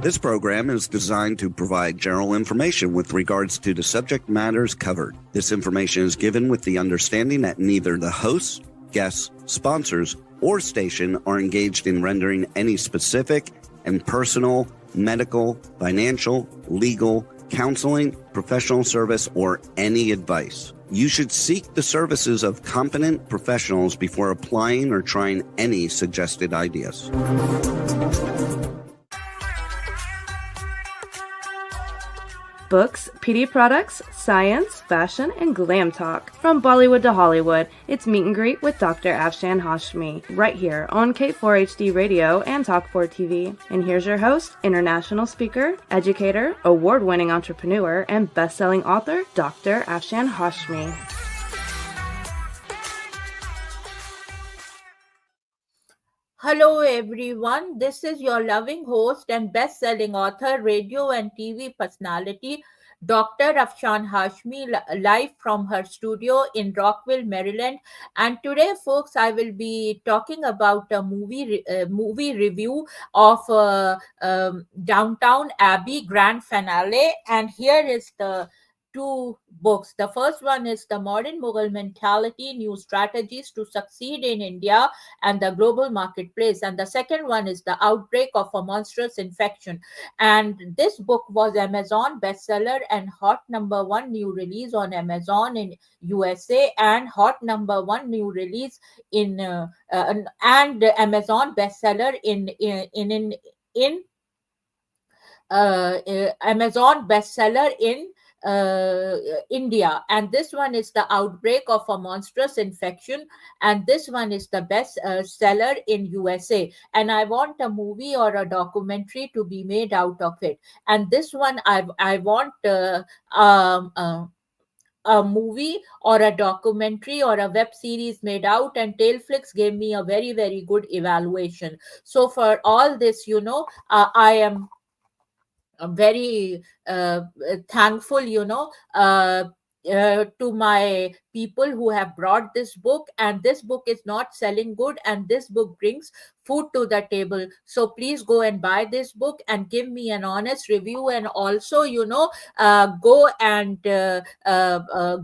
This program is designed to provide general information with regards to the subject matters covered. This information is given with the understanding that neither the hosts, guests, sponsors, or station are engaged in rendering any specific and personal, medical, financial, legal, counseling, professional service, or any advice. You should seek the services of competent professionals before applying or trying any suggested ideas. Books, PD products, science, fashion, and glam talk. From Bollywood to Hollywood, it's Meet and Greet with Dr. Afshan Hashmi, right here on K4HD Radio and Talk4 TV. And here's your host, international speaker, educator, award-winning entrepreneur, and best-selling author, Dr. Afshan Hashmi. Hello everyone, this is your loving host and best-selling author, radio and TV personality, Dr. Afshan Hashmi, live from her studio in Rockville, Maryland. And today, folks, I will be talking about a movie review of Downtown Abbey Grand Finale. And here is the two books. The first one is The Modern Mughal Mentality, New Strategies to Succeed in India and the Global Marketplace. And the second one is The Outbreak of a Monstrous Infection. And this book was Amazon bestseller and hot #1 new release on Amazon in USA and hot #1 new release in and Amazon bestseller in Amazon bestseller in India. And this one is The Outbreak of a Monstrous Infection, and this one is the best seller in USA. And I want a movie or a documentary to be made out of it. And this one I want a movie or a documentary or a web series made out, and Tailflix gave me a very, very good evaluation. So for all this, I am very thankful, to my people who have brought this book. And this book is not selling good, and this book brings food to the table. So please go and buy this book and give me an honest review, and also go and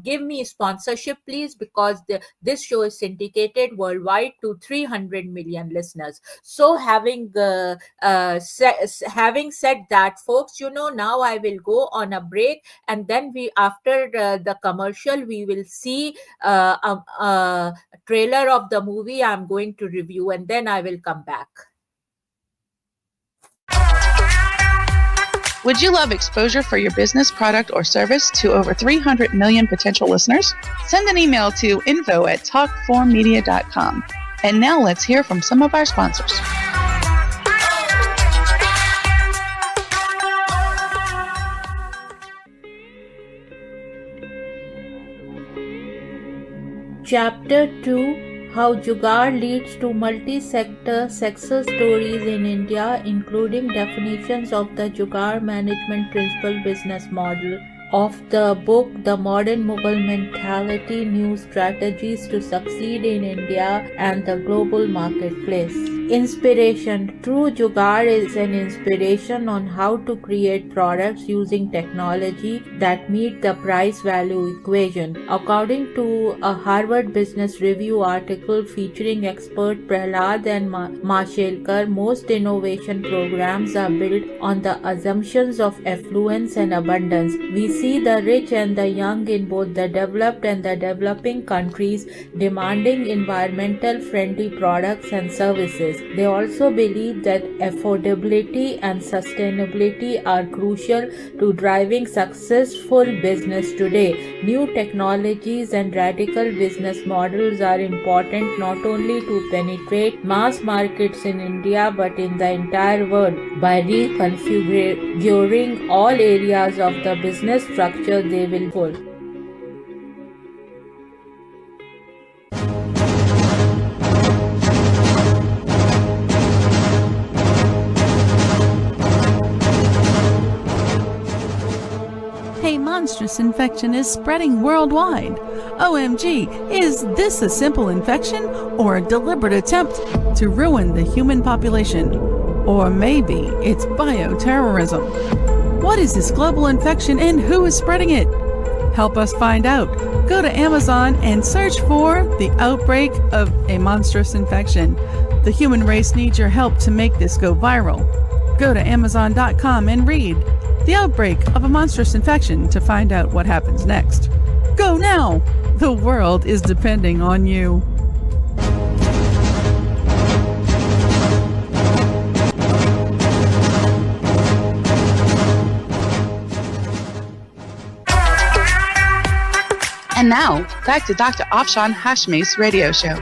give me sponsorship, please, because this show is syndicated worldwide to 300 million listeners. So having said that, folks, now I will go on a break, and then after the commercial we will see a trailer of the movie I'm going to review, and then I will come back. Would you love exposure for your business, product, or service to over 300 million potential listeners? Send an email to info@talk4media.com. And now let's hear from some of our sponsors. Chapter 2: How Jugaad Leads to Multi-Sector Success Stories in India, including definitions of the Jugaad Management Principle business model. Of the book The Modern Mughal Mentality, New Strategies to Succeed in India and the Global Marketplace. Inspiration. True Jugaad is an inspiration on how to create products using technology that meet the price-value equation. According to a Harvard Business Review article featuring expert Prahlad and Mashelkar, most innovation programs are built on the assumptions of affluence and abundance. We see the rich and the young in both the developed and the developing countries demanding environmental friendly products and services. They also believe that affordability and sustainability are crucial to driving successful business today. New technologies and radical business models are important not only to penetrate mass markets in India but in the entire world. By reconfiguring all areas of the business structure, they will pull. Monstrous infection is spreading worldwide. OMG, is this a simple infection or a deliberate attempt to ruin the human population? Or maybe it's bioterrorism. What is this global infection and who is spreading it? Help us find out. Go to Amazon and search for The Outbreak of a Monstrous Infection. The human race needs your help to make this go viral. Go to Amazon.com and read The Outbreak of a Monstrous Infection to find out what happens next. Go now! The world is depending on you. And now, back to Dr. Afshan Hashmi's radio show.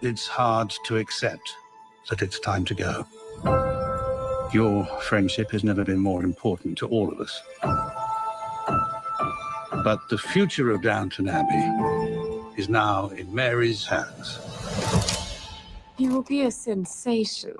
It's hard to accept that it's time to go. Your friendship has never been more important to all of us. But the future of Downton Abbey is now in Mary's hands. You will be a sensation.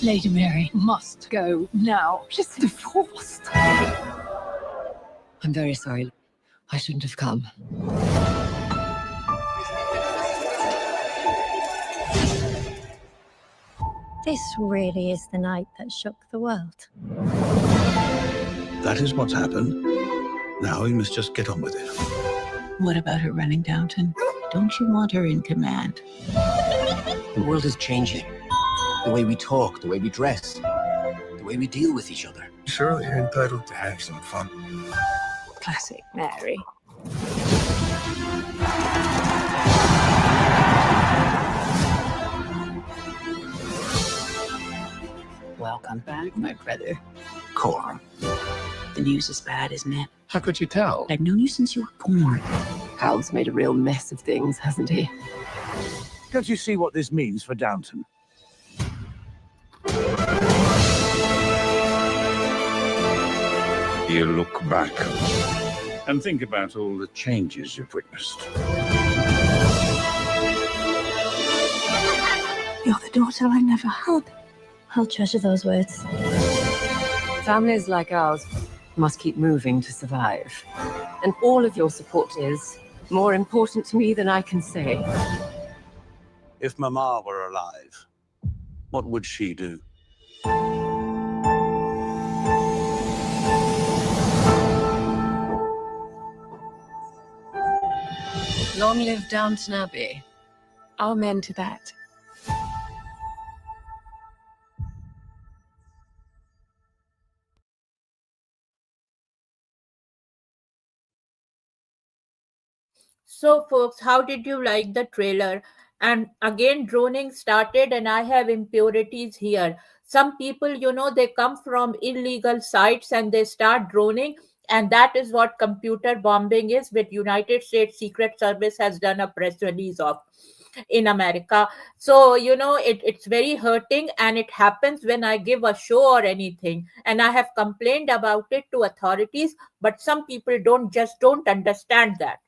Lady Mary must go now. She's divorced. I'm very sorry. I shouldn't have come. This really is the night that shook the world. That is what's happened. Now you must just get on with it. What about her running Downton? Don't you want her in command? The world is changing. The way we talk, the way we dress, the way we deal with each other. Surely you're entitled to have some fun. Classic Mary. Welcome back, my brother. Corn. The news is bad, isn't it? How could you tell? I've known you since you were born. Hal's made a real mess of things, hasn't he? Don't you see what this means for Downton? You look back and think about all the changes you've witnessed. You're the daughter I never had. I'll treasure those words. Families like ours must keep moving to survive. And all of your support is more important to me than I can say. If Mama were alive, what would she do? Long live Downton Abbey. Amen to that. So, folks, how did you like the trailer? And again, droning started, and I have impurities here. Some people, they come from illegal sites and they start droning. And that is what computer bombing is, which United States Secret Service has done a press release of in America. So, it's very hurting, and it happens when I give a show or anything. And I have complained about it to authorities, but some people don't understand that.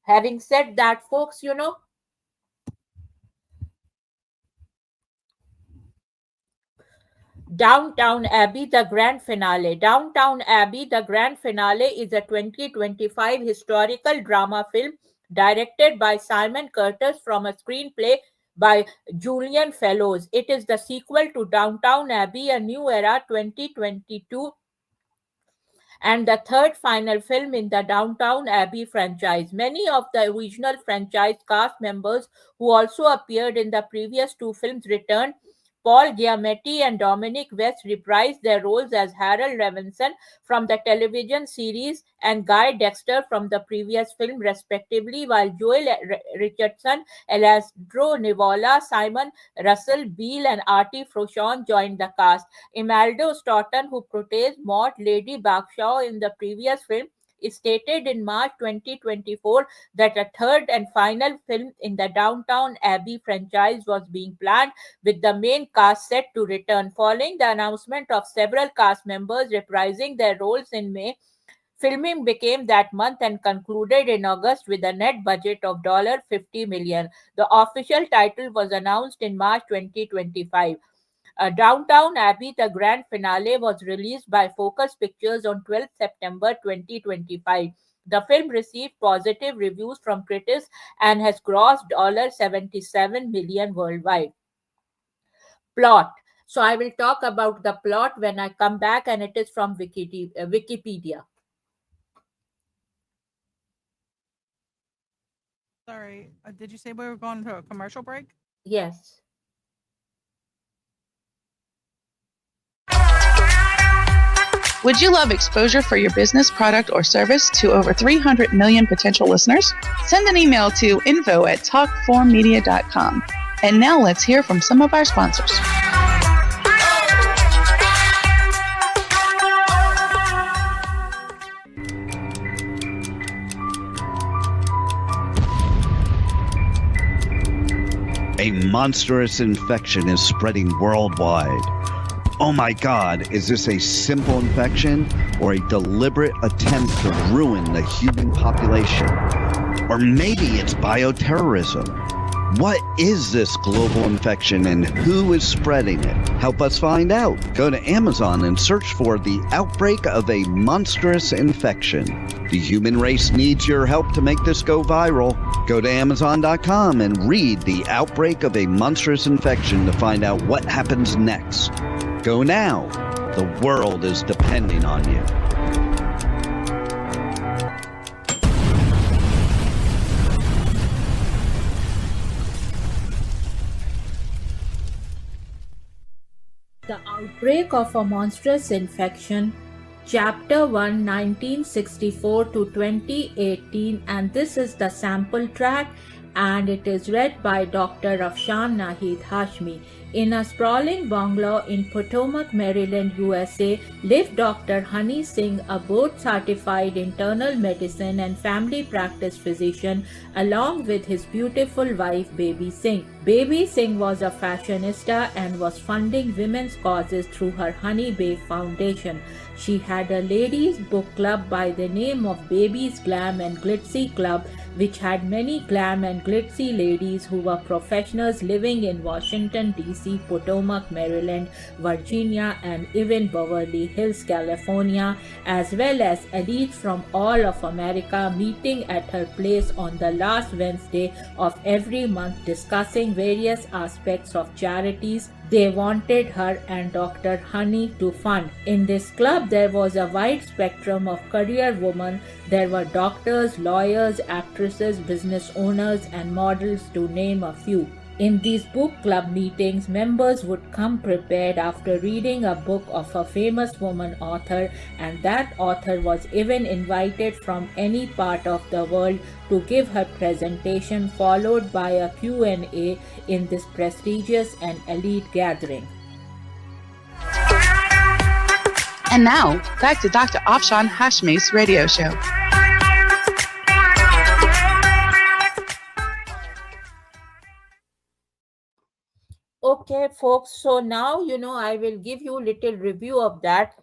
Having said that, folks, Downton Abbey, the grand finale. Downton Abbey, the grand finale is a 2025 historical drama film directed by Simon Curtis from a screenplay by Julian Fellows. It is the sequel to Downton Abbey, A New Era 2022, and the third final film in the Downton Abbey franchise. Many of the original franchise cast members who also appeared in the previous two films returned. Paul Giamatti and Dominic West reprised their roles as Harold Levinson from the television series and Guy Dexter from the previous film, respectively, while Joel Richardson, Alessandro Nivola, Simon Russell Beale, and Artie Frauchon joined the cast. Imelda Staunton, who portrays Maud Lady Berkshire in the previous film, stated in March 2024 that a third and final film in the Downtown Abbey franchise was being planned, with the main cast set to return. Following the announcement of several cast members reprising their roles in May, filming began that month and concluded in August with a net budget of $50 million. The official title was announced in March 2025. Downtown Abbey, the grand finale, was released by Focus Pictures on 12 September 2025. The film received positive reviews from critics and has grossed $77 million worldwide. Plot. So I will talk about the plot when I come back, and it is from Wikipedia. Sorry, did you say we were going to a commercial break? Yes. Would you love exposure for your business, product, or service to over 300 million potential listeners? Send an email to info@talk4media.com. And now let's hear from some of our sponsors. A monstrous infection is spreading worldwide. Oh my God, is this a simple infection or a deliberate attempt to ruin the human population? Or maybe it's bioterrorism. What is this global infection and who is spreading it? Help us find out. Go to Amazon and search for the outbreak of a monstrous infection. The human race needs your help to make this go viral. Go to Amazon.com and read The Outbreak of a Monstrous Infection to find out what happens next. Go now. The world is depending on you. The Outbreak of a Monstrous Infection, Chapter 1, 1964 to 2018, and this is the sample track, and it is read by Dr. Afshan Nahid Hashmi. In a sprawling bungalow in Potomac, Maryland, USA, lived Dr. Honey Singh, a board-certified internal medicine and family practice physician, along with his beautiful wife, Baby Singh. Baby Singh was a fashionista and was funding women's causes through her Honey Babe Foundation. She had a ladies' book club by the name of Baby's Glam and Glitzy Club, which had many glam and glitzy ladies who were professionals living in Washington, D.C., Potomac, Maryland, Virginia, and even Beverly Hills, California, as well as elites from all of America meeting at her place on the last Wednesday of every month, discussing various aspects of charities they wanted her and Dr. Honey to fund. In this club, there was a wide spectrum of career women. There were doctors, lawyers, actresses, business owners, and models, to name a few. In these book club meetings, members would come prepared after reading a book of a famous woman author, and that author was even invited from any part of the world to give her presentation, followed by a Q&A in this prestigious and elite gathering. And now, back to Dr. Afshan Hashmi's radio show. Okay, folks, so now, I will give you a little review of that.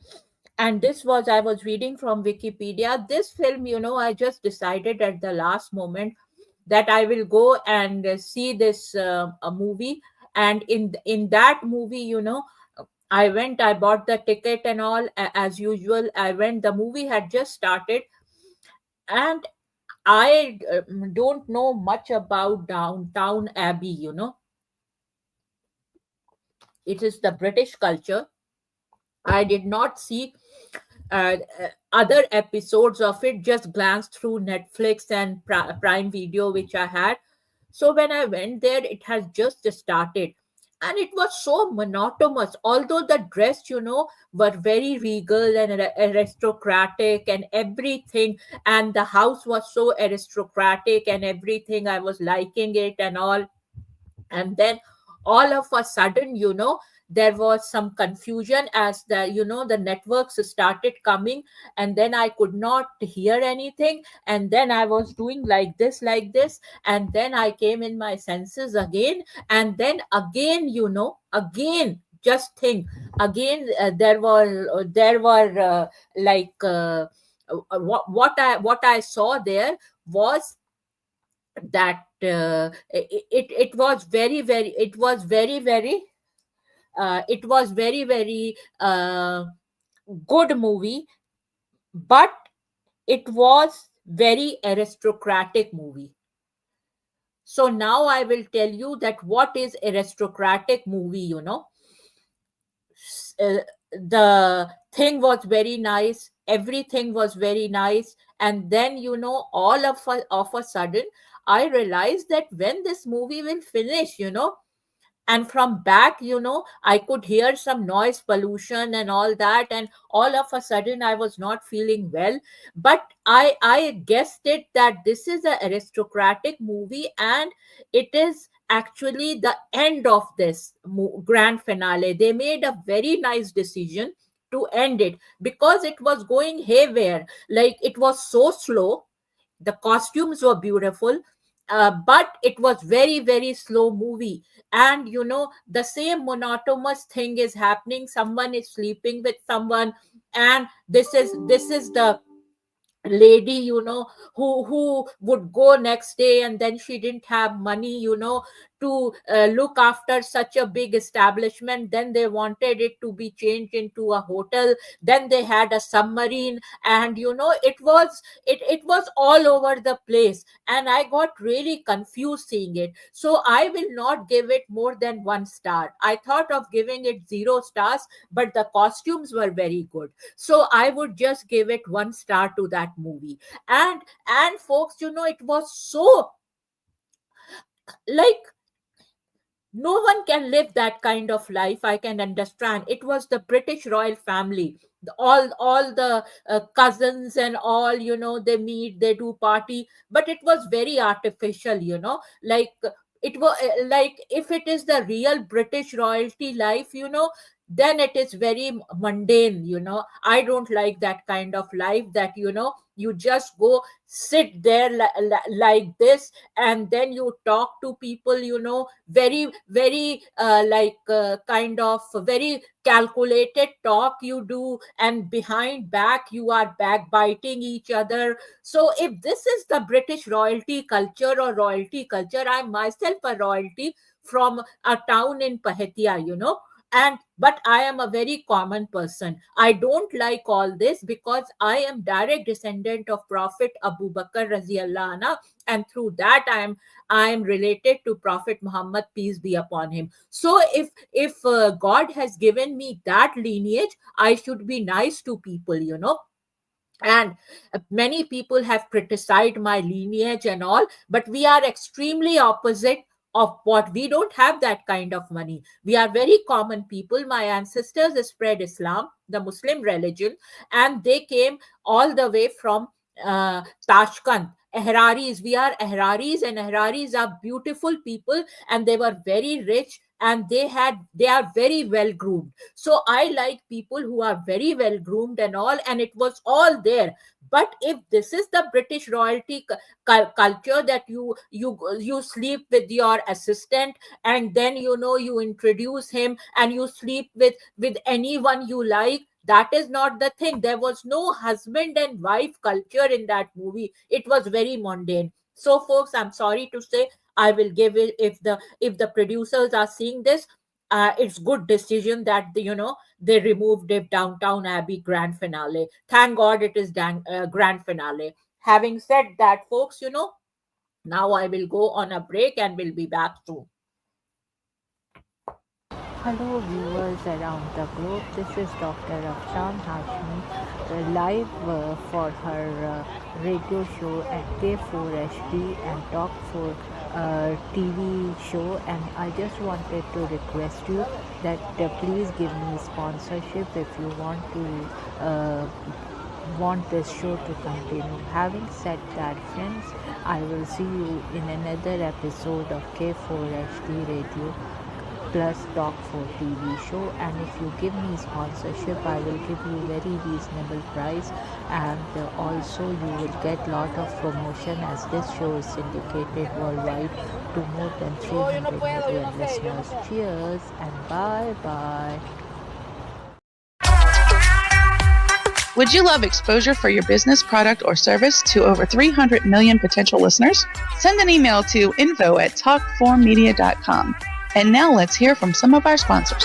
And this was, I was reading from Wikipedia. This film, I just decided at the last moment that I will go and see this a movie. And in that movie, I bought the ticket and all, as usual. I went, the movie had just started. And I don't know much about Downtown Abbey, It is the British culture. I did not see other episodes of it, just glanced through Netflix and Prime Video, which I had. So when I went there, it has just started. And it was so monotonous, although the dress, were very regal and aristocratic and everything. And the house was so aristocratic and everything. I was liking it and all. And then all of a sudden, there was some confusion as the networks started coming, and then I could not hear anything, and then I was doing like this, and then I came in my senses again, and then again, again, just think, again, there were what I saw there was that it was very very it was very very it was very very good movie, but it was very aristocratic movie. So now I will tell you that what is aristocratic movie. uh, the thing was very nice, everything was very nice, and then all of a sudden I realized that when this movie will finish, and from back, I could hear some noise pollution and all that, and all of a sudden I was not feeling well. But I guessed it that this is an aristocratic movie, and it is actually the end of this grand finale. They made a very nice decision to end it, because it was going haywire, like it was so slow. The costumes were beautiful, but it was very very slow movie. And the same monotonous thing is happening, someone is sleeping with someone, and this is the lady, who would go next day, and then she didn't have money, to look after such a big establishment. Then they wanted it to be changed into a hotel, then they had a submarine, and it was all over the place, and I got really confused seeing it. So I will not give it more than 1 star. I thought of giving it 0 stars, but the costumes were very good, so I would just give it 1 star to that movie. And folks, it was so, like, no one can live that kind of life. I can understand. It was the British royal family, all the cousins and all, they meet, they do party, but it was very artificial, like it was like, if it is the real British royalty life, then it is very mundane. I don't like that kind of life, that you just go sit there like this, and then you talk to people, very very kind of very calculated talk you do, and behind back you are backbiting each other. So if this is the British royalty culture or royalty culture, I'm myself a royalty from a town in Pahetia, and but I am a very common person. I don't like all this, because I am direct descendant of Prophet Abu Bakr Raziallahu anhu, and through that I am related to Prophet Muhammad, peace be upon him. So if God has given me that lineage, I should be nice to people, and many people have criticized my lineage and all, but we are extremely opposite of what. We don't have that kind of money. We are very common people. My ancestors spread Islam, the Muslim religion, and they came all the way from Tashkent. Ahraris, we are Ahraris, and Ahraris are beautiful people, and they were very rich, and they are very well groomed. So I like people who are very well groomed and all, and it was all there. But if this is the British royalty culture, that you sleep with your assistant, and then you introduce him, and you sleep with anyone you like, that is not the thing. There was no husband and wife culture in that movie. It was very mundane. So folks, I'm sorry to say, I will give it, if the producers are seeing this, it's good decision that they removed it, Downtown Abbey grand finale. Thank God it is grand finale. Having said that, folks, now I will go on a break, and will be back soon. Hello viewers around the globe, this is Dr. Afshan Hashmi, live for her radio show at K4HD and Talk 4 TV show, and I just wanted to request you that please give me sponsorship if you want this show to continue. Having said that, friends, I will see you in another episode of K4HD Radio. plus Talk 4 TV show. And if you give me sponsorship, I will give you very reasonable price, and also you will get lot of promotion as this show is syndicated worldwide to more than 300 million listeners. Cheers and bye bye. Would you love exposure for your business, product, or service to over 300 million potential listeners? Send an email to info@talk4media.com. And now let's hear from some of our sponsors.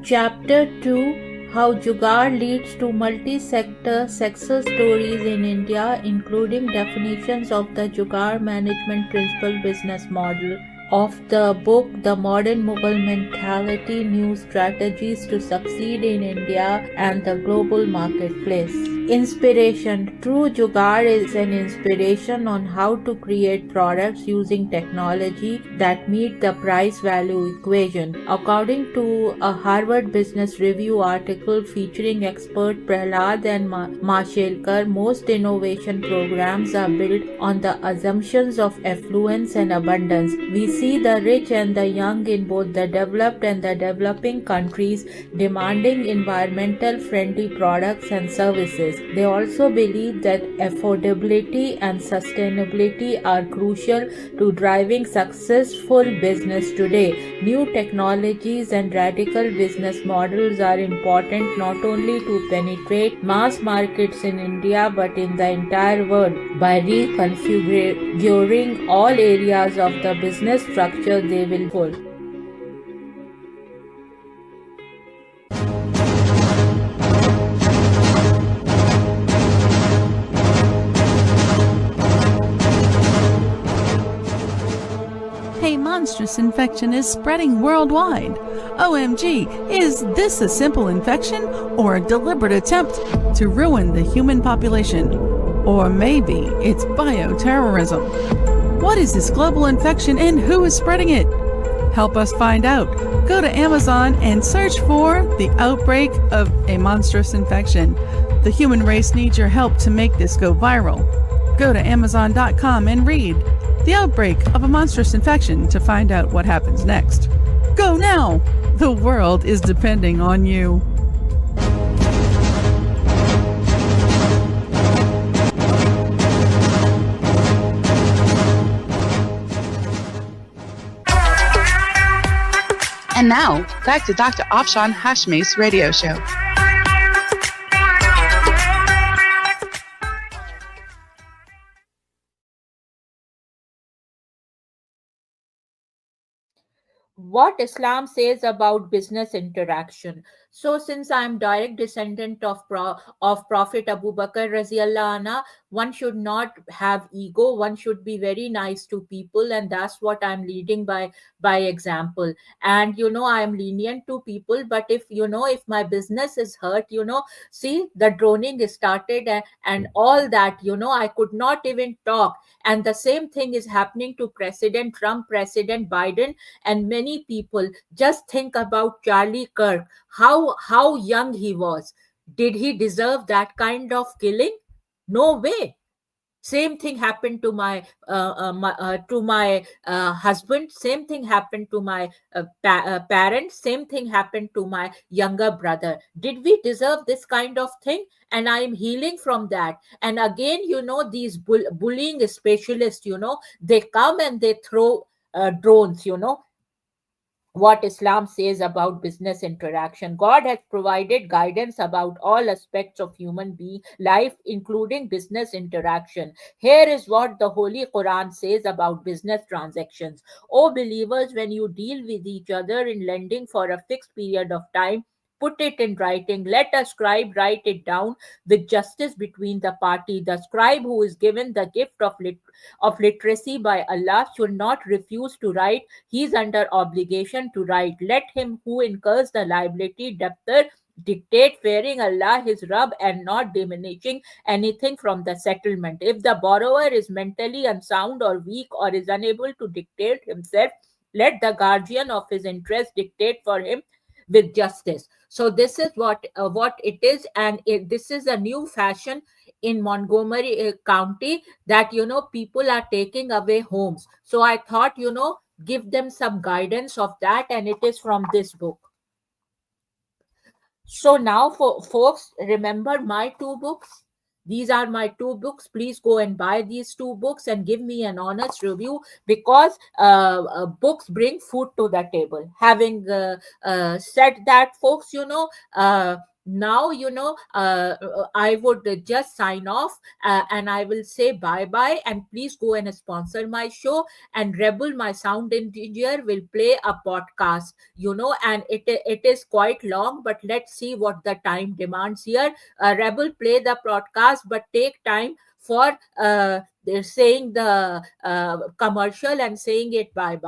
Chapter 2: How Jugaad leads to multi-sector success stories in India, including definitions of the Jugaad management principle business model of the book The Modern Mughal Mentality: New Strategies to Succeed in India and the Global Marketplace. Inspiration: True Jugaad is an inspiration on how to create products using technology that meet the price-value equation. According to a Harvard Business Review article featuring expert Prahlad and Mashelkar, most innovation programs are built on the assumptions of affluence and abundance. We see the rich and the young in both the developed and the developing countries demanding environmental friendly products and services. They also believe that affordability and sustainability are crucial to driving successful business today. New technologies and radical business models are important not only to penetrate mass markets in India but in the entire world. By reconfiguring all areas of the business structure, they will hold. A monstrous infection is spreading worldwide. OMG, is this a simple infection or a deliberate attempt to ruin the human population? Or maybe it's bioterrorism. What is this global infection and who is spreading it? Help us find out. Go to Amazon and search for The Outbreak of a Monstrous Infection. The human race needs your help to make this go viral. Go to Amazon.com and read The Outbreak of a Monstrous Infection to find out what happens next. Go now! The world is depending on you. And now, back to Dr. Afshan Hashmi's radio show. What Islam says about business interaction. So, since I am direct descendant of Prophet Abu Bakr Raziallahu Anhu, one should not have ego. One should be very nice to people, and that's what I'm leading by example. And I am lenient to people, but if my business is hurt, see, the droning is started and all that. I could not even talk. And the same thing is happening to President Trump, President Biden, and many people. Just think about Charlie Kirk. How young he was. Did he deserve that kind of killing? No way. Same thing happened to my husband. Same thing happened to my parents. Same thing happened to my younger brother. Did we deserve this kind of thing? And I am healing from that. And again, these bullying specialists, they come and they throw drones, what Islam says about business interaction. God has provided guidance about all aspects of human being life, including business interaction. Here is what the Holy Quran says about business transactions. O believers, when you deal with each other in lending for a fixed period of time, put it in writing. Let a scribe write it down with justice between the party. The scribe who is given the gift of literacy by Allah should not refuse to write. He is under obligation to write. Let him who incurs the liability debtor dictate, fearing Allah his Rabb and not diminishing anything from the settlement. If the borrower is mentally unsound or weak or is unable to dictate himself, let the guardian of his interest dictate for him with justice. So this is what it is, and this is a new fashion in Montgomery County, that people are taking away homes. So I thought, give them some guidance of that, and it is from this book. So now, for folks, remember my 2 books. These are my 2 books. Please go and buy these 2 books and give me an honest review, because books bring food to the table. Having said that, folks, now I would just sign off, and I will say bye and please go and sponsor my show. And Rebel, my sound engineer, will play a podcast, and it is quite long, but let's see what the time demands here. Rebel, play the podcast, but take time for saying the commercial and saying it bye.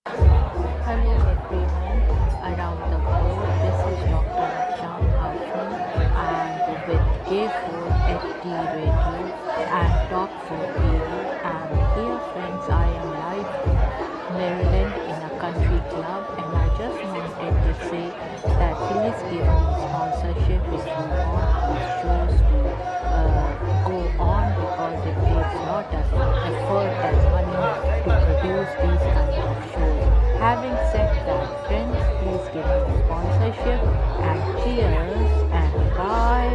Hello everyone around the globe. This is Dr. Afshan Hashmi, and with K4HD Radio and Talk 4 TV. And dear friends, I am live in Maryland in a country club, and I just wanted to say that please give me sponsorship if you want these shows to go on, because it takes a lot of effort and money to produce these kinds of shows. Having said that, friends, please give me sponsorship, and cheers and bye.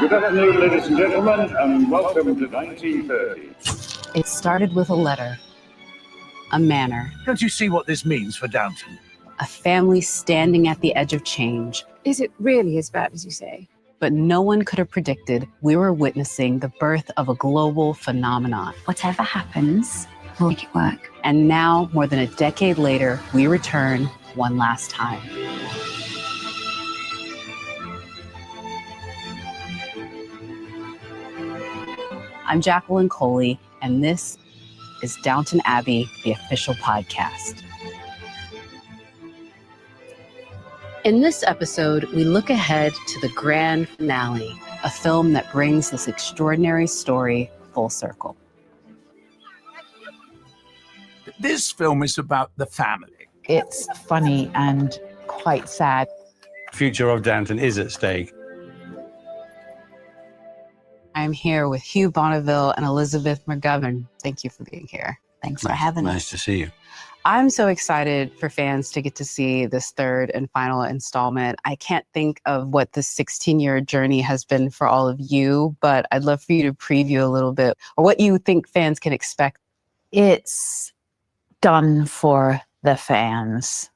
Good afternoon, ladies and gentlemen, and welcome to 1930. It started with a letter, a manor. Don't you see what this means for Downton? A family standing at the edge of change. Is it really as bad as you say? But no one could have predicted we were witnessing the birth of a global phenomenon. Whatever happens, we'll make it work. And now, more than a decade later, we return one last time. I'm Jacqueline Coley, and this is Downton Abbey, the official podcast. In this episode, we look ahead to the grand finale, a film that brings this extraordinary story full circle. This film is about the family. It's funny and quite sad. The future of Downton is at stake. I'm here with Hugh Bonneville and Elizabeth McGovern. Thank you for being here. Thanks for having us. Nice to see you. I'm so excited for fans to get to see this 3rd and final installment. I can't think of what the 16-year journey has been for all of you, but I'd love for you to preview a little bit, or what you think fans can expect. It's done for the fans.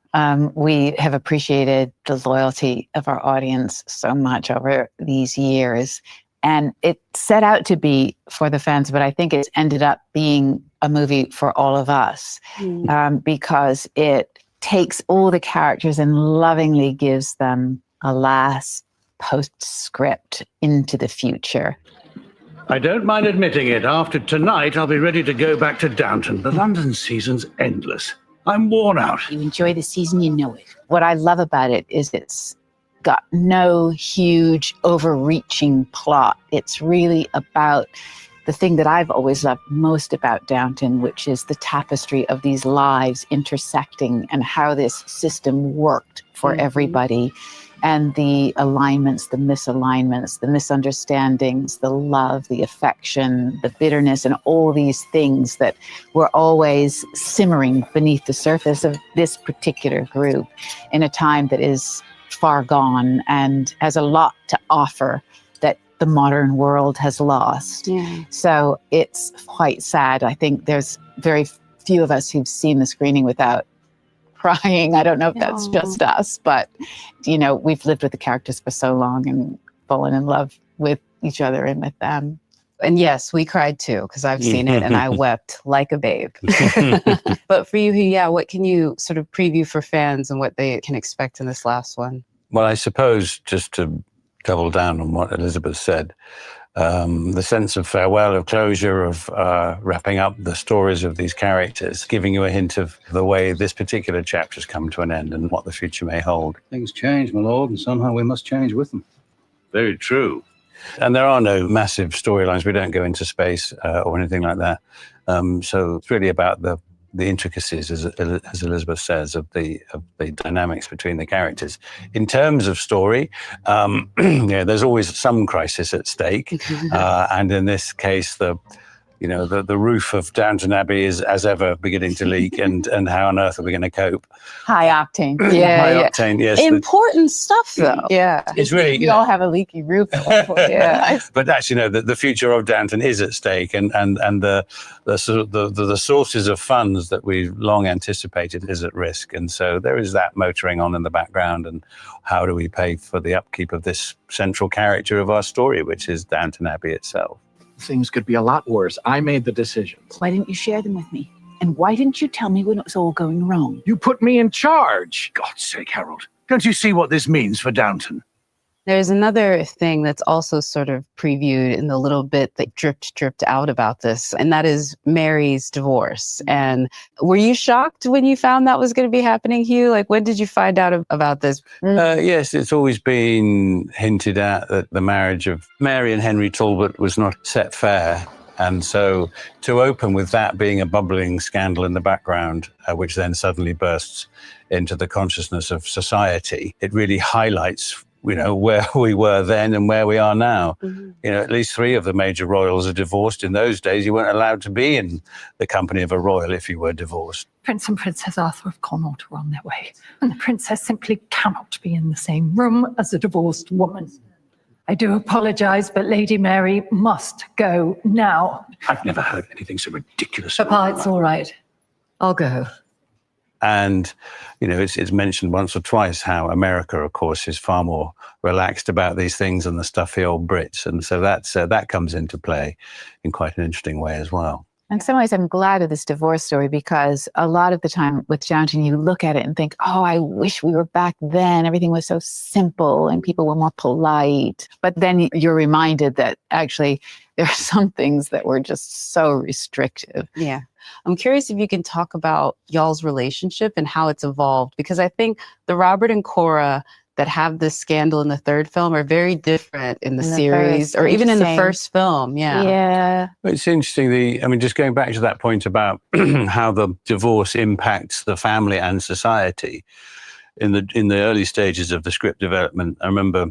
We have appreciated the loyalty of our audience so much over these years. And it set out to be for the fans, but I think it's ended up being a movie for all of us, because it takes all the characters and lovingly gives them a last postscript into the future. I don't mind admitting it. After tonight, I'll be ready to go back to Downton. The London season's endless. I'm worn out. You enjoy the season, you know it. What I love about it is it's got no huge overreaching plot. It's really about the thing that I've always loved most about Downton, which is the tapestry of these lives intersecting and how this system worked for everybody, and the alignments, the misalignments, the misunderstandings, the love, the affection, the bitterness, and all these things that were always simmering beneath the surface of this particular group in a time that is far gone and has a lot to offer that the modern world has lost. So it's quite sad. I think there's very few of us who've seen the screening without crying. I don't know if that's just us, but we've lived with the characters for so long and fallen in love with each other and with them. And yes, we cried too, because I've seen it and I wept like a babe. But for you, what can you sort of preview for fans and what they can expect in this last one? Well, I suppose, just to double down on what Elizabeth said, the sense of farewell, of closure, of wrapping up the stories of these characters, giving you a hint of the way this particular chapter's come to an end and what the future may hold. Things change, my lord, and somehow we must change with them. Very true. And there are no massive storylines. We don't go into space or anything like that. So it's really about the intricacies, as Elizabeth says, of the dynamics between the characters. In terms of story, there's always some crisis at stake, and in this case, the roof of Downton Abbey is, as ever, beginning to leak, and how on earth are we going to cope? High octane. High octane, yes. Important stuff, though. Yeah. It's really... We all have a leaky roof at one point, yeah. But actually, the future of Downton is at stake, and the sources of funds that we've long anticipated is at risk. And so there is that motoring on in the background, and how do we pay for the upkeep of this central character of our story, which is Downton Abbey itself? Things could be a lot worse. I made the decisions. Why didn't you share them with me? And why didn't you tell me when it was all going wrong? You put me in charge. God's sake, Harold. Don't you see what this means for Downton? There's another thing that's also sort of previewed in the little bit that dripped out about this, and that is Mary's divorce. And were you shocked when you found that was going to be happening, Hugh? Like, when did you find out about this? Yes, it's always been hinted at that the marriage of Mary and Henry Talbot was not set fair. And so to open with that being a bubbling scandal in the background, which then suddenly bursts into the consciousness of society, it really highlights where we were then and where we are now. At least 3 of the major royals are divorced. In those days, you weren't allowed to be in the company of a royal if you were divorced. Prince and Princess Arthur of Connaught are on their way, and the princess simply cannot be in the same room as a divorced woman. I do apologize, but Lady Mary must go now. I've never heard anything so ridiculous. Papa, it's all right. I'll go. And, it's mentioned once or twice how America, of course, is far more relaxed about these things than the stuffy old Brits. And so that comes into play in quite an interesting way as well. In some ways, I'm glad of this divorce story, because a lot of the time with Downton, you look at it and think, oh, I wish we were back then. Everything was so simple and people were more polite. But then you're reminded that actually there are some things that were just so restrictive. Yeah. I'm curious if you can talk about y'all's relationship and how it's evolved, because I think the Robert and Cora that have this scandal in the 3rd film are very different in the series, or even in the 1st film. Yeah. It's interesting. Just going back to that point about how the divorce impacts the family and society in the early stages of the script development. I remember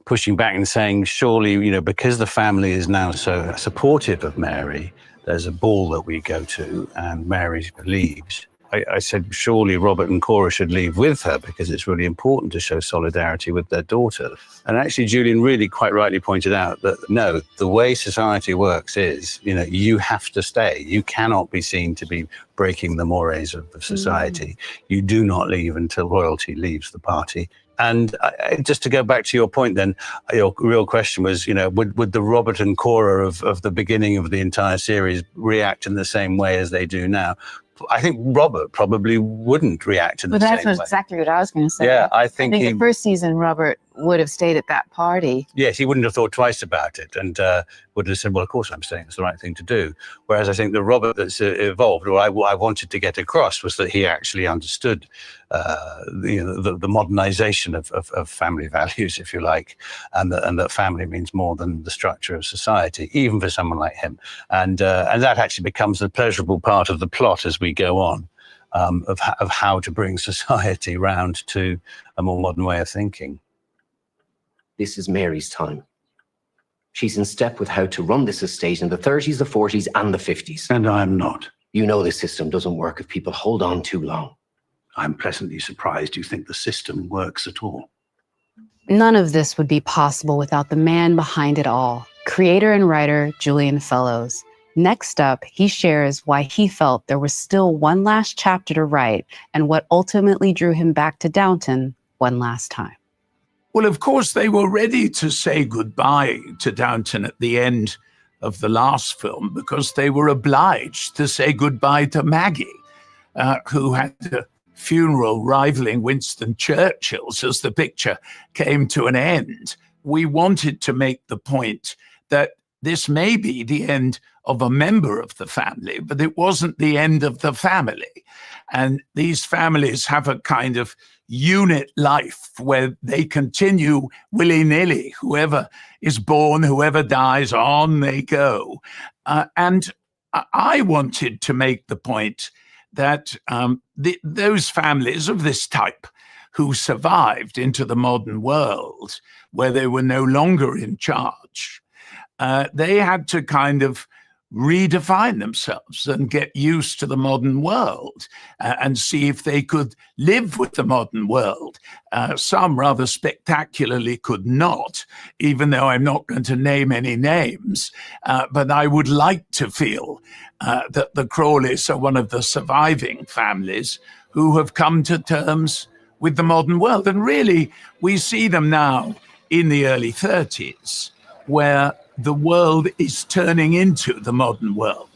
pushing back and saying, surely, because the family is now so supportive of Mary, there's a ball that we go to and Mary leaves. I said, surely Robert and Cora should leave with her, because it's really important to show solidarity with their daughter. And actually, Julian really quite rightly pointed out that, no, the way society works is, you have to stay. You cannot be seen to be breaking the mores of society. You do not leave until royalty leaves the party. And just to go back to your point then, your real question was, would the Robert and Cora of the beginning of the entire series react in the same way as they do now? I think Robert probably wouldn't react in the same way. That's exactly what I was going to say. Yeah, I think the first season, Robert would have stayed at that party. Yes, he wouldn't have thought twice about it, and would have said, well, of course I'm staying. It's the right thing to do. Whereas I think the Robert that's evolved, or I wanted to get across, was that he actually understood the modernization of family values, if you like, and that family means more than the structure of society, even for someone like him. And that actually becomes the pleasurable part of the plot as we go on, of how to bring society round to a more modern way of thinking. This is Mary's time. She's in step with how to run this estate in the 30s, the 40s, and the 50s. And I'm not. You know the system doesn't work if people hold on too long. I'm pleasantly surprised you think the system works at all. None of this would be possible without the man behind it all, creator and writer Julian Fellowes. Next up, he shares why he felt there was still one last chapter to write and what ultimately drew him back to Downton one last time. Well, of course, they were ready to say goodbye to Downton at the end of the last film because they were obliged to say goodbye to Maggie, who had a funeral rivaling Winston Churchill's as the picture came to an end. We wanted to make the point that this may be the end of a member of the family, but it wasn't the end of the family. And these families have a kind of unit life where they continue willy-nilly. Whoever is born, whoever dies, on they go. And I wanted to make the point that those families of this type who survived into the modern world, where they were no longer in charge, they had to kind of redefine themselves and get used to the modern world and see if they could live with the modern world. Some rather spectacularly could not, even though I'm not going to name any names. But I would like to feel that the Crawleys are one of the surviving families who have come to terms with the modern world. And really, we see them now in the early 30s, where the world is turning into the modern world.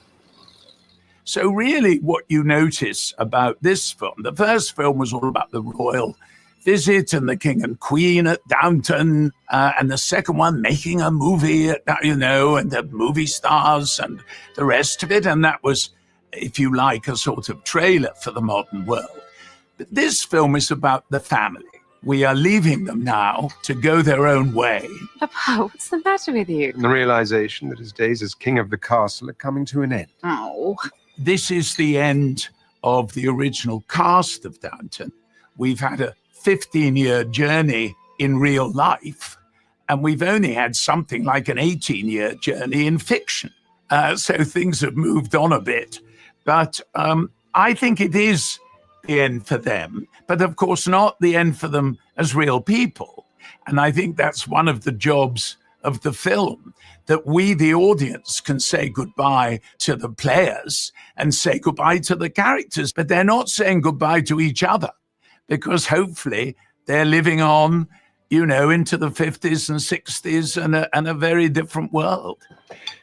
So really what you notice about this film, the first film was all about the royal visit and the king and queen at Downton, and the second one making a movie, and the movie stars and the rest of it. And that was, if you like, a sort of trailer for the modern world. But this film is about the family. We are leaving them now to go their own way. Papa, what's the matter with you? The realization that his days as king of the castle are coming to an end. Oh. This is the end of the original cast of Downton. We've had a 15-year journey in real life, and we've only had something like an 18-year journey in fiction. So things have moved on a bit. But I think it is the end for them, but of course not the end for them as real people. And I think that's one of the jobs of the film, that we, the audience, can say goodbye to the players and say goodbye to the characters, but they're not saying goodbye to each other, because hopefully they're living on, into the 50s and 60s and a very different world.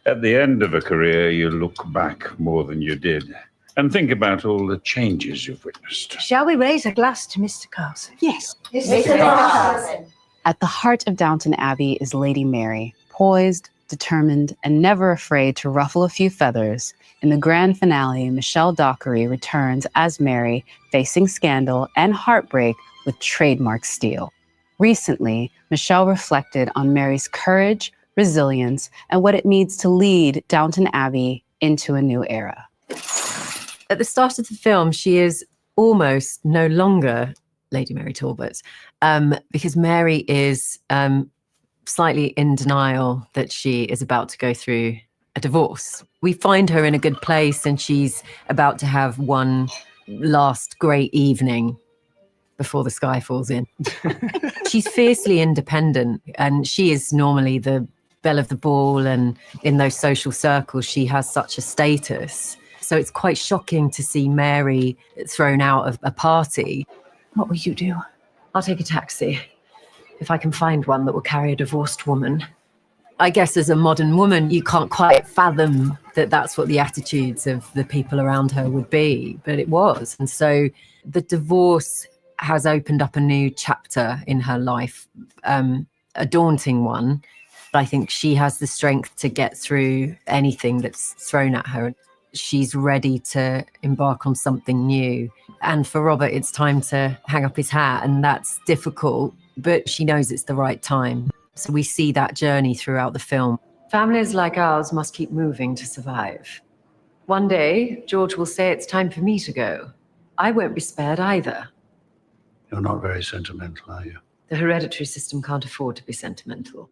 At the end of a career, you look back more than you did and think about all the changes you've witnessed. Shall we raise a glass to Mr. Carson? Yes. Mr. Carson. At the heart of Downton Abbey is Lady Mary, poised, determined, and never afraid to ruffle a few feathers. In the grand finale, Michelle Dockery returns as Mary, facing scandal and heartbreak with trademark steel. Recently, Michelle reflected on Mary's courage, resilience, and what it means to lead Downton Abbey into a new era. At the start of the film, she is almost no longer Lady Mary Talbot, because Mary is slightly in denial that she is about to go through a divorce. We find her in a good place, and she's about to have one last great evening before the sky falls in. She's fiercely independent, and she is normally the belle of the ball, and in those social circles, she has such a status. So it's quite shocking to see Mary thrown out of a party. What will you do? I'll take a taxi, if I can find one that will carry a divorced woman. I guess as a modern woman, you can't quite fathom that that's what the attitudes of the people around her would be, but it was. And so the divorce has opened up a new chapter in her life, a daunting one. But I think she has the strength to get through anything that's thrown at her. She's ready to embark on something new. And for Robert, it's time to hang up his hat, and that's difficult, but she knows it's the right time. So we see that journey throughout the film. Families like ours must keep moving to survive. One day, George will say it's time for me to go. I won't be spared either. You're not very sentimental, are you? The hereditary system can't afford to be sentimental.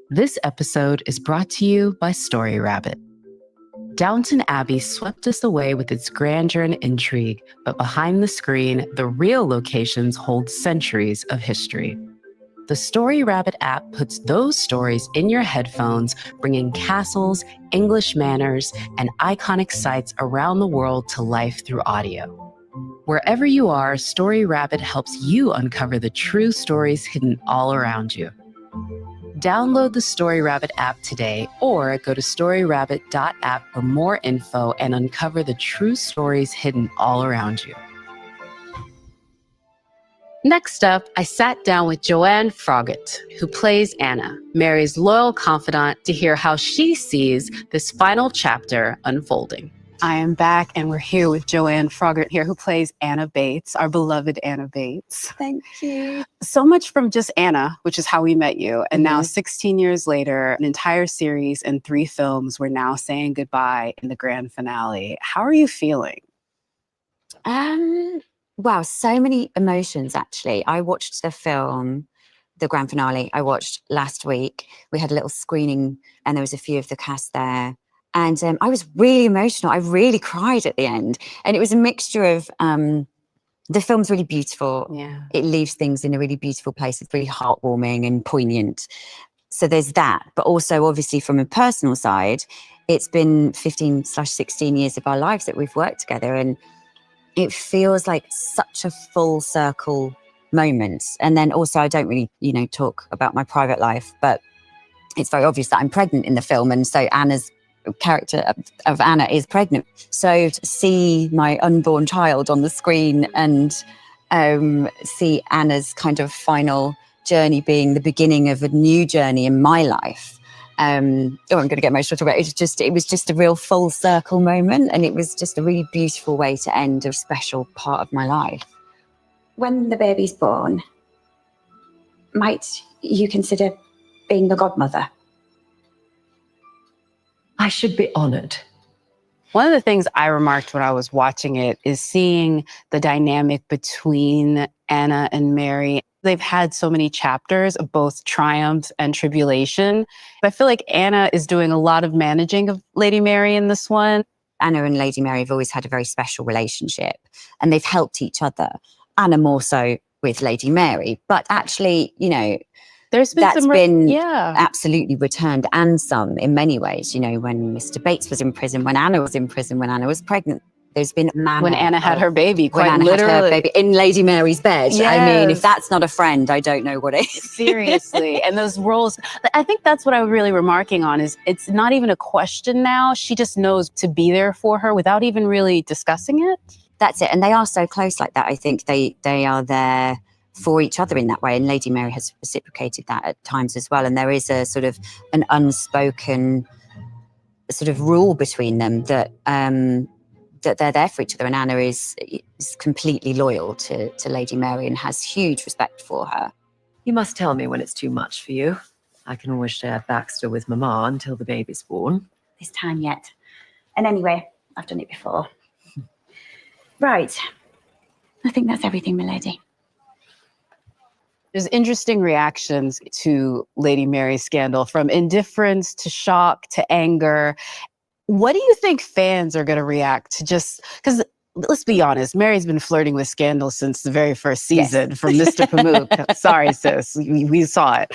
This episode is brought to you by Story Rabbit. Downton Abbey swept us away with its grandeur and intrigue, but behind the screen, the real locations hold centuries of history. The Story Rabbit app puts those stories in your headphones, bringing castles, English manors, and iconic sites around the world to life through audio. Wherever you are, Story Rabbit helps you uncover the true stories hidden all around you. Download the Story Rabbit app today, or go to storyrabbit.app for more info and uncover the true stories hidden all around you. Next up, I sat down with Joanne Froggatt, who plays Anna, Mary's loyal confidant, to hear how she sees this final chapter unfolding. I am back, and we're here with Joanne Froggatt here, who plays Anna Bates, our beloved Anna Bates. Thank you. So much from just Anna, which is how we met you, and now 16 years later, an entire series and 3 films, we're now saying goodbye in the grand finale. How are you feeling? Wow, so many emotions, actually. I watched the film, the grand finale, I watched last week. We had a little screening and there was a few of the cast there. And I was really emotional. I really cried at the end. And it was a mixture of, the film's really beautiful. Yeah. It leaves things in a really beautiful place. It's really heartwarming and poignant. So there's that. But also, obviously, from a personal side, it's been 15/16 years of our lives that we've worked together. And it feels like such a full circle moment. And then also, I don't really, talk about my private life, but it's very obvious that I'm pregnant in the film. And so Anna's character of Anna is pregnant. So to see my unborn child on the screen and see Anna's kind of final journey being the beginning of a new journey in my life. I'm going to get emotional about it. It was just a real full circle moment, and it was just a really beautiful way to end a special part of my life. When the baby's born, might you consider being the godmother? I should be honored. One of the things I remarked when I was watching it is seeing the dynamic between Anna and Mary. They've had so many chapters of both triumph and tribulation. I feel like Anna is doing a lot of managing of Lady Mary in this one. Anna and Lady Mary have always had a very special relationship, and they've helped each other. Anna more so with Lady Mary. But actually, there's been that's been yeah. absolutely returned, and some in many ways. When Mr. Bates was in prison, when Anna was in prison, when Anna was pregnant. There's been when Anna had her baby, when Anna literally. had her baby in Lady Mary's bed. Yes. I mean, if that's not a friend, I don't know what is. Seriously. And those roles, I think that's what I'm really remarking on is it's not even a question now. She just knows to be there for her without even really discussing it. That's it. And they are so close like that. I think they are there for each other in that way. And Lady Mary has reciprocated that at times as well. And there is a sort of an unspoken sort of rule between them that they're there for each other. And Anna is completely loyal to Lady Mary and has huge respect for her. You must tell me when it's too much for you. I can always share Baxter with Mama until the baby's born. This time yet. And anyway, I've done it before. Right. I think that's everything, my lady. There's interesting reactions to Lady Mary's scandal, from indifference to shock to anger. What do you think fans are going to react to? Just because, let's be honest, Mary's been flirting with scandal since the very first season from Mr. Pamuk. Sorry, sis, we saw it.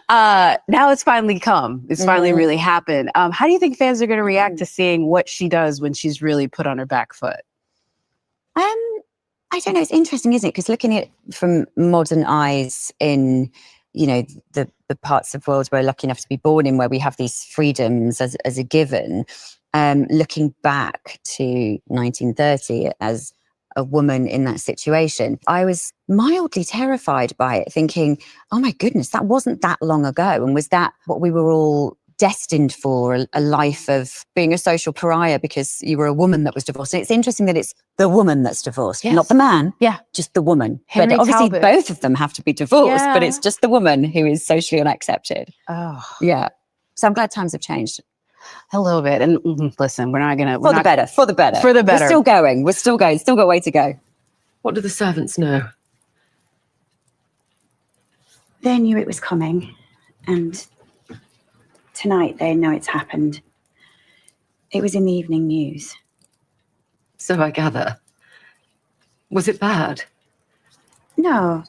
Now it's finally come. It's finally really happened. How do you think fans are going to react to seeing what she does when she's really put on her back foot? I don't know. It's interesting, isn't it? Because looking at it from modern eyes in, the parts of the world we're lucky enough to be born in, where we have these freedoms as a given, looking back to 1930 as a woman in that situation, I was mildly terrified by it, thinking, oh my goodness, that wasn't that long ago. And was that what we were all destined for, a life of being a social pariah because you were a woman that was divorced? And it's interesting that it's the woman that's divorced, not the man, just the woman. Henry but obviously Talbot. Both of them have to be divorced, but it's just the woman who is socially unaccepted. Oh. Yeah. So I'm glad times have changed. A little bit. And listen, we're not going to... For the better. We're still going. Still got a way to go. What do the servants know? They knew it was coming, and tonight they know it's happened. It was in the evening news. So I gather. Was it bad? No.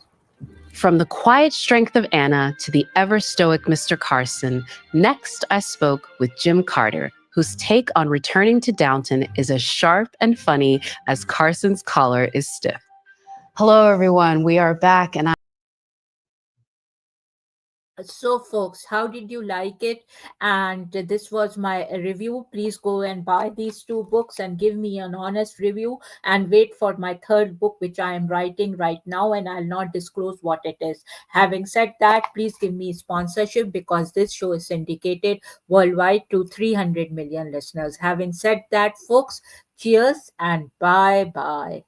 From the quiet strength of Anna to the ever-stoic Mr. Carson, next I spoke with Jim Carter, whose take on returning to Downton is as sharp and funny as Carson's collar is stiff. Hello, everyone. We are back, and So folks, how did you like it? And this was my review. Please go and buy these two books and give me an honest review, and wait for my third book, which I am writing right now, and I'll not disclose what it is. Having said that, please give me sponsorship, because this show is syndicated worldwide to 300 million listeners. Having said that, folks, cheers and bye bye.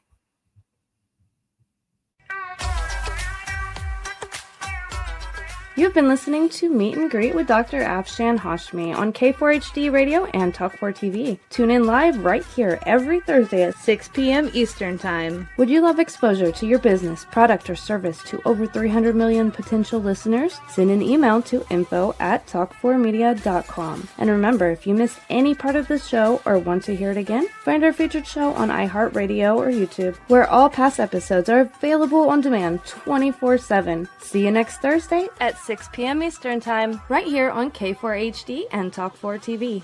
You've been listening to Meet and Greet with Dr. Afshan Hashmi on K4HD Radio and Talk4 TV. Tune in live right here every Thursday at 6 p.m. Eastern Time. Would you love exposure to your business, product, or service to over 300 million potential listeners? Send an email to info@talk4media.com. And remember, if you missed any part of the show or want to hear it again, find our featured show on iHeartRadio or YouTube, where all past episodes are available on demand 24/7. See you next Thursday at 6 p.m. Eastern Time, right here on K4HD and Talk4 TV.